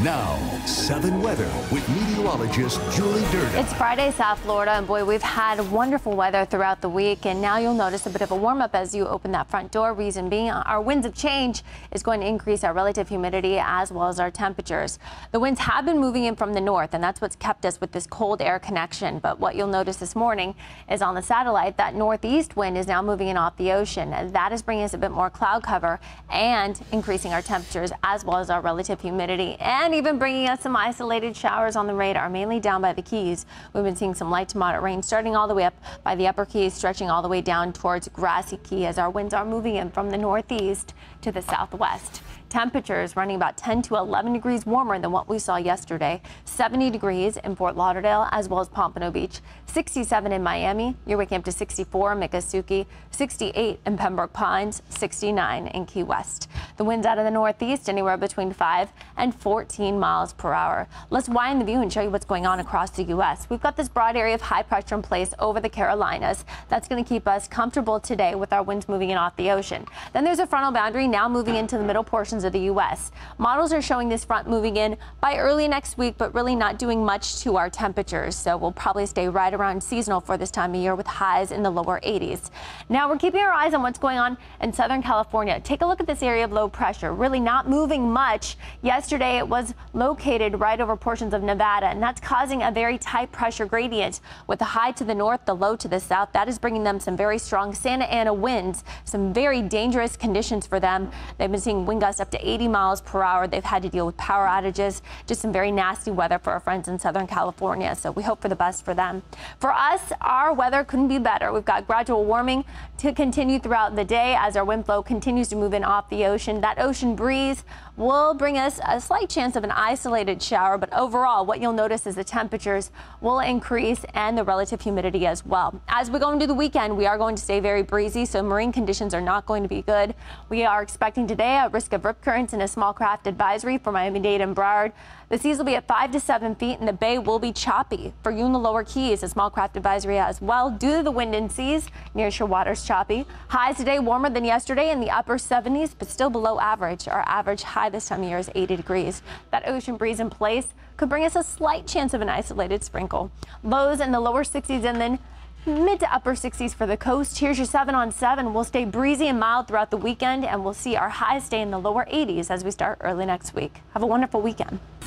Now, 7 weather with meteorologist Julie Durden. It's Friday, South Florida, and boy, we've had wonderful weather throughout the week, and now you'll notice a bit of a warm-up as you open that front door. Reason being, our winds of change is going to increase our relative humidity as well as our temperatures. The winds have been moving in from the north, and that's what's kept us with this cold air connection. But what you'll notice this morning is on the satellite, that northeast wind is now moving in off the ocean, and that is bringing us a bit more cloud cover and increasing our temperatures as well as our relative humidity, and even bringing us some isolated showers on the radar, mainly down by the Keys. We've been seeing some light to moderate rain starting all the way up by the upper Keys, stretching all the way down towards Grassy Key as our winds are moving in from the northeast to the southwest. Temperatures running about 10 to 11 degrees warmer than what we saw yesterday. 70 degrees in Fort Lauderdale as well as Pompano Beach. 67 in Miami. You're waking up to 64 in Miccosukee. 68 in Pembroke Pines. 69 in Key West. The winds out of the northeast anywhere between 5 and 14 miles per hour. Let's widen the view and show you what's going on across the U.S. We've got this broad area of high pressure in place over the Carolinas. That's going to keep us comfortable today with our winds moving in off the ocean. Then there's a frontal boundary now moving into the middle portions of the U.S. Models are showing this front moving in by early next week, but really not doing much to our temperatures. So we'll probably stay right around seasonal for this time of year with highs in the lower 80s. Now we're keeping our eyes on what's going on in Southern California. Take a look at this area of low pressure, really not moving much. Yesterday it was located right over portions of Nevada, and that's causing a very tight pressure gradient with the high to the north, the low to the south. That is bringing them some very strong Santa Ana winds, some very dangerous conditions for them. They've been seeing wind gusts up to 80 miles per hour. They've had to deal with power outages, just some very nasty weather for our friends in Southern California. So we hope for the best for them. For us, our weather couldn't be better. We've got gradual warming to continue throughout the day as our wind flow continues to move in off the ocean. That ocean breeze will bring us a slight chance of an isolated shower, but overall what you'll notice is the temperatures will increase and the relative humidity as well. As we go into the weekend, we are going to stay very breezy, so marine conditions are not going to be good. We are expecting today a risk of rip currents and a small craft advisory for Miami-Dade and Broward. The seas will be at 5 to 7 feet and the bay will be choppy. For you in the lower Keys, a small craft advisory as well due to the wind and seas. Near shore waters choppy. Highs today warmer than yesterday in the upper 70s, but still below average. Our average high this time of year is 80 degrees. That ocean breeze in place could bring us a slight chance of an isolated sprinkle. Lows in the lower 60s and then mid to upper 60s for the coast. Here's your 7 on 7. We'll stay breezy and mild throughout the weekend, and we'll see our highs stay in the lower 80s as we start early next week. Have a wonderful weekend.